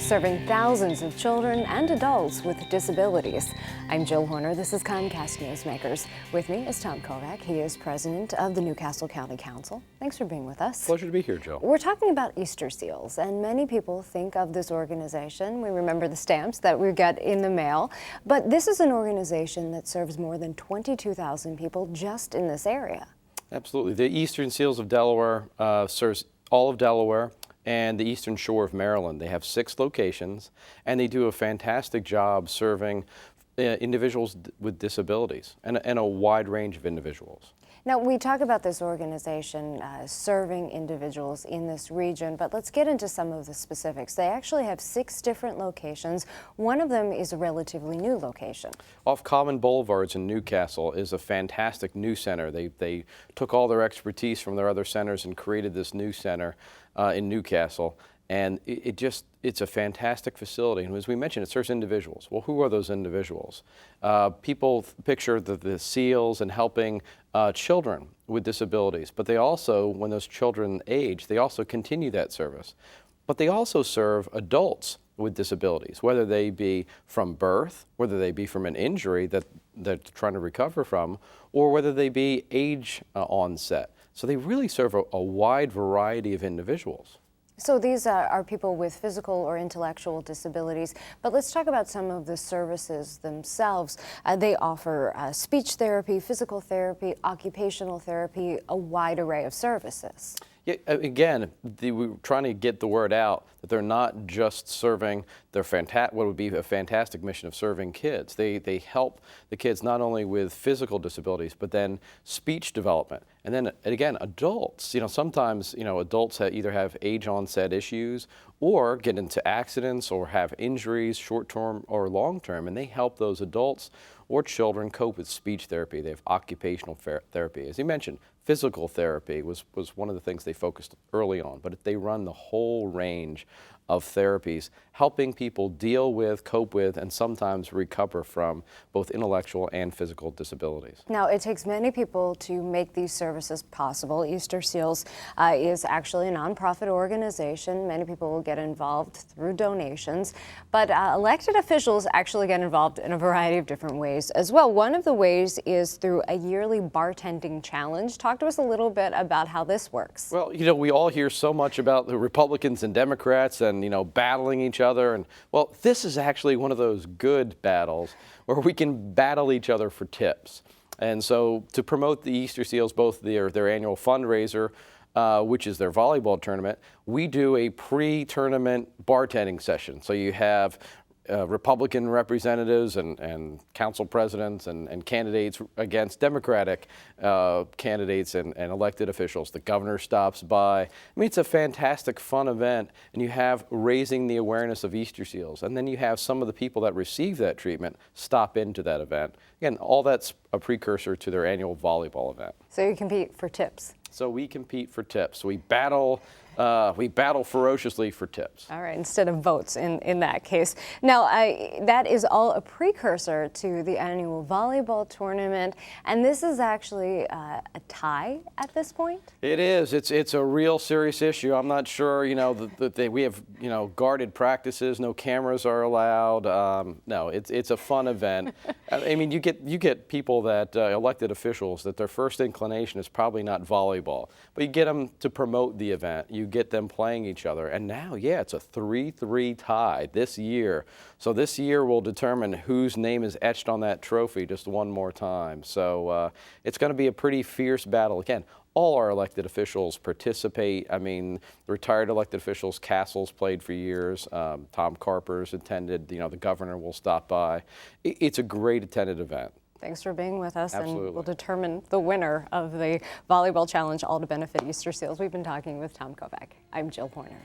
serving thousands of children and adults with disabilities. I'm Jill Horner. This is Comcast Newsmakers. With me is Tom Kovach. He is president of the Newcastle County Council. Thanks for being with us. Pleasure to be here, Jill. We're talking about Easter seals, and many people think of this organization. We remember the stamps that we get in the mail, but this is an organization that serves more than 22,000 people just in this area. Absolutely. The Eastern Seals of Delaware serves all of Delaware and the Eastern Shore of Maryland. They have 6 locations, and they do a fantastic job serving individuals with disabilities and a wide range of individuals. Now, we talk about this organization serving individuals in this region, but let's get into some of the specifics. They actually have 6 different locations. One of them is a relatively new location. Off Common Boulevards in Newcastle is a fantastic new center. They took all their expertise from their other centers and created this new center in Newcastle. And it's a fantastic facility. And as we mentioned, it serves individuals. Well, who are those individuals? People picture the SEALs and helping children with disabilities. But they also, when those children age, they also continue that service. But they also serve adults with disabilities, whether they be from birth, whether they be from an injury that they're trying to recover from, or whether they be age onset. So they really serve a wide variety of individuals. So these are people with physical or intellectual disabilities, but let's talk about some of the services themselves. They offer speech therapy, physical therapy, occupational therapy, a wide array of services. Yeah, again, we're trying to get the word out that they're not just serving their what would be a fantastic mission of serving kids. They help the kids not only with physical disabilities, but then speech development. And then again, adults. Sometimes adults either have age onset issues or get into accidents or have injuries, short-term or long-term, and they help those adults or children cope with speech therapy. They have occupational therapy. As you mentioned, physical therapy was one of the things they focused early on, but they run the whole range of therapies, helping people deal with, cope with, and sometimes recover from both intellectual and physical disabilities. Now, it takes many people to make these services possible. Easter Seals is actually a nonprofit organization. Many people will get involved through donations, but elected officials actually get involved in a variety of different ways as well. One of the ways is through a yearly bartending challenge. Talk to us a little bit about how this works. Well, we all hear so much about the Republicans and Democrats and battling each other, and well, this is actually one of those good battles where we can battle each other for tips. And so to promote the Easter Seals, both their annual fundraiser, which is their volleyball tournament, we do a pre-tournament bartending session. So you have Republican representatives and council presidents and candidates against Democratic candidates and elected officials. The governor stops by. I mean, it's a fantastic, fun event, and you have raising the awareness of Easter Seals. And then you have some of the people that receive that treatment stop into that event. Again, all that's a precursor to their annual volleyball event. So you compete for tips. So we compete for tips. We battle ferociously for tips. All right, instead of votes in that case. Now, that is all a precursor to the annual volleyball tournament, and this is actually a tie at this point? It is. It's a real serious issue. I'm not sure, that we have, guarded practices, no cameras are allowed. No, it's a fun event. I mean, you get people that, elected officials, that their first inclination is probably not volleyball, but you get them to promote the event. You get them playing each other, and now, yeah, it's a 3-3 tie this year. So this year will determine whose name is etched on that trophy just one more time. So it's going to be a pretty fierce battle. Again, all our elected officials participate. I mean, the retired elected officials, Castle's played for years. Tom Carper's attended. The governor will stop by. It's a great attended event. Thanks for being with us. Absolutely. And we'll determine the winner of the volleyball challenge, all to benefit Easter Seals. We've been talking with Tom Kovach. I'm Jill Horner.